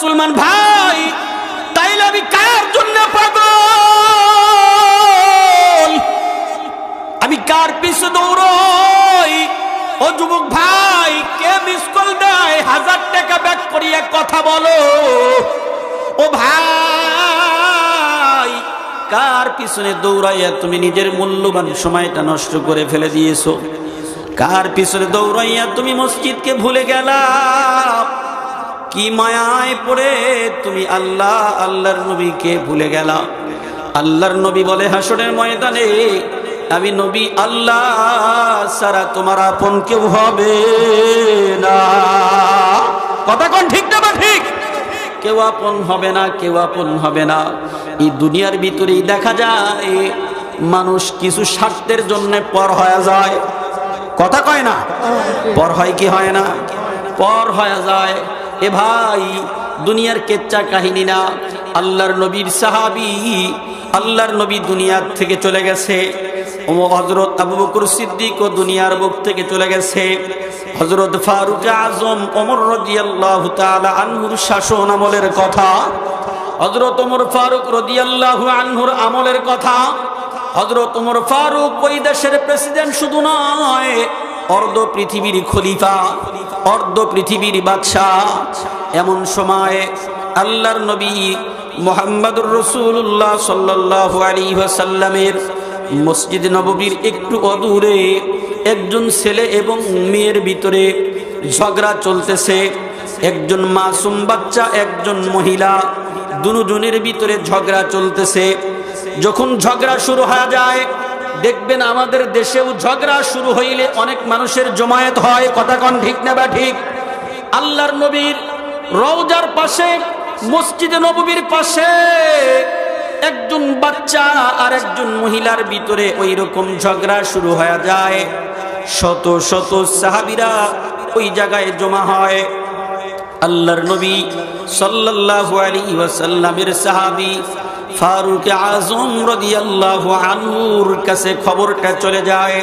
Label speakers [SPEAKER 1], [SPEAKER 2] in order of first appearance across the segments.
[SPEAKER 1] মুসলমান ভাই, তাইলে আমি কার জন্য পাগল, আমি কার পিছে দৌড়ই? ও যুবক ভাই, কে মিস কল দেয় 1000 টাকা ব্যাক করিয়া কথা বলো। ও ভাই, কার পিছনে দৌড়াইয়া তুমি নিজের মূল্যবান সময়টা নষ্ট করে ফেলে দিয়েছো? কার পিছনে দৌড়াইয়া তুমি মসজিদকে ভুলে গেলা? কি মায়ায় পড়ে তুমি আল্লাহর নবীকে ভুলে গেলা? আল্লাহর নবী বলে হাসরের ময়দানে, আমি নবী আল্লাহ ছাড়া তোমার আপন কেউ হবে না। কথা কোন ঠিক না বা ঠিক? কেউ আপন হবে না, কেউ আপন হবে না। এই দুনিয়ার ভিতরেই দেখা যায় মানুষ কিছু স্বার্থের জন্য পর হয়ে যায়। কথা কয় না? পর হয় কি হয় না? পর হয়ে যায়। এ ভাই, দুনিয়ার কেচ্চা কাহিনী না। আল্লাহর নবীর সাহাবী, আল্লাহর নবী দুনিয়ার থেকে চলে গেছে। হযরত আবু বকর সিদ্দিক ও দুনিয়ার বুক থেকে চলে গেছে। হযরত ফারুক আজম ওমর রাদিয়াল্লাহু তাআলা আনহুর শাসন আমলের কথা, হযরত ওমর ফারুক রাদিয়াল্লাহু আনহুর আমলের কথা। হযরত ওমর ফারুক ওই দেশের প্রেসিডেন্ট শুধু নয়, অর্ধ পৃথিবীর খলিফা, অর্ধ পৃথিবীর বাদশাহ। এমন সময় আল্লাহর নবী মুহাম্মদুর রাসূলুল্লাহ সাল্লাল্লাহু আলাইহি ওয়াসাল্লামের মসজিদ নববীর একটু অদূরে একজন ছেলে এবং মেয়ের ভিতরে ঝগড়া চলতেছে। একজন মাসুম বাচ্চা, একজন মহিলা, দুজনের ভিতরে ঝগড়া চলতেছে। যখন ঝগড়া শুরু হয়ে যায়, দেখবেন আমাদের দেশেও ঝগড়া শুরু হইলে অনেক মানুষের জমায়েত হয়। কথা কোন ঠিক না বা ঠিক? আল্লাহর নবীর রওজার পাশে, মসজিদে নববীর পাশে একজন বাচ্চা আর একজন মহিলার ভিতরে ওই রকম ঝগড়া শুরু হয়ে যায়। শত শত সাহাবীরা ওই জায়গায় জমা হয়। আল্লাহর নবী সাল্লাল্লাহু আলাইহি ওয়াসাল্লামের সাহাবী ফারুক আজম রাদিয়াল্লাহু আনহুর কাছে খবরটা চলে যায়।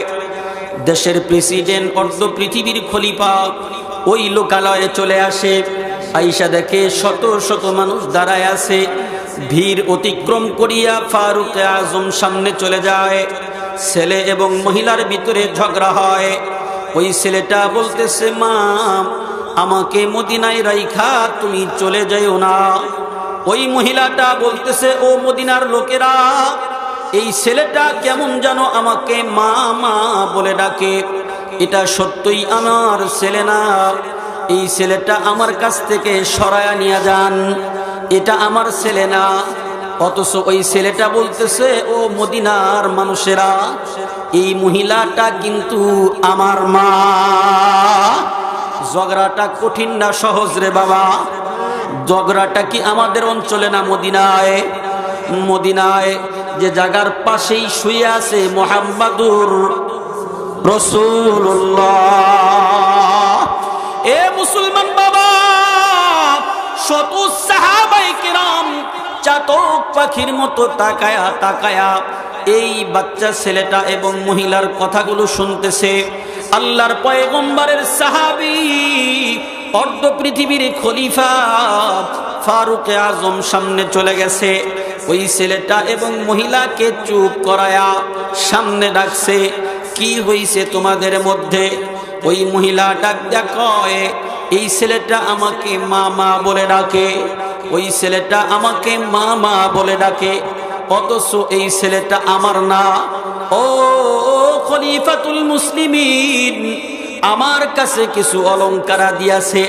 [SPEAKER 1] দেশের প্রেসিডেন্ট, অর্ধ পৃথিবীর খলিফা ওই লোকালয়ে চলে আসে। আয়েশা দেখে শত শত মানুষ দাঁড়ায় আছে। ভিড় অতিক্রম করিয়া ফারুক আজম সামনে চলে যায়। ছেলে এবং মহিলার ভিতরে ঝগড়া হয়। ওই ছেলেটা বলতেছে, মা, আমাকে মদিনায় রাইখা তুমি চলে যাইও না। ওই মহিলাটা বলতেছে, ও মদিনার লোকেরা, এই ছেলেটা কেমন যেন আমাকে মা মা বলে ডাকে। এটা সত্যই আমার ছেলে না। এই ছেলেটা আমার কাছ থেকে সরায়া নিয়ে যান, এটা আমার ছেলে না। অথচ ওই ছেলেটা বলতেছে, ও মদিনার মানুষেরা, এই মহিলাটা কিন্তু আমার মা। ঝগড়াটা কঠিন না সহজ রে বাবা? ঝগড়াটা কি আমাদের অঞ্চলে না মদিনায়? মদিনায় যে জায়গার পাশেই শুয়ে আছে মুহাম্মাদুর রাসূলুল্লাহ। এ মুসলমান বাবা, শত সাহাবায়ে কেরাম চাতক পাখির মতো তাকায়া তাকায়া এই বাচ্চা ছেলেটা এবং মহিলার কথাগুলো শুনতেছে। আল্লাহর পয়গম্বরের সাহাবী, অর্ধ পৃথিবীর খলিফা ফারুক আজম সামনে চলে গেছে। ওই ছেলেটা এবং মহিলাকে চুপ করায়া সামনে ডাকছে, কি হইছে তোমাদের মধ্যে? ওই মহিলা ডাক কয়, এই ছেলেটা আমাকে মামা বলে ডাকে, ওই ছেলেটা আমাকে মামা বলে ডাকে, অথচ এই ছেলেটা আমার না। ও খলিফাতুল মুসলিমিন, আমার কাছে কিছু অলংকার দিয়াছে।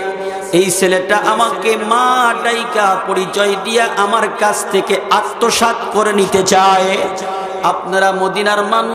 [SPEAKER 1] এই ছেলেটা আমাকে মা ডাইকা পরিচয় দিয়া আমার কাছ থেকে আত্মসাৎ করে নিতে চায়। আপনারা মদিনার মানুষ।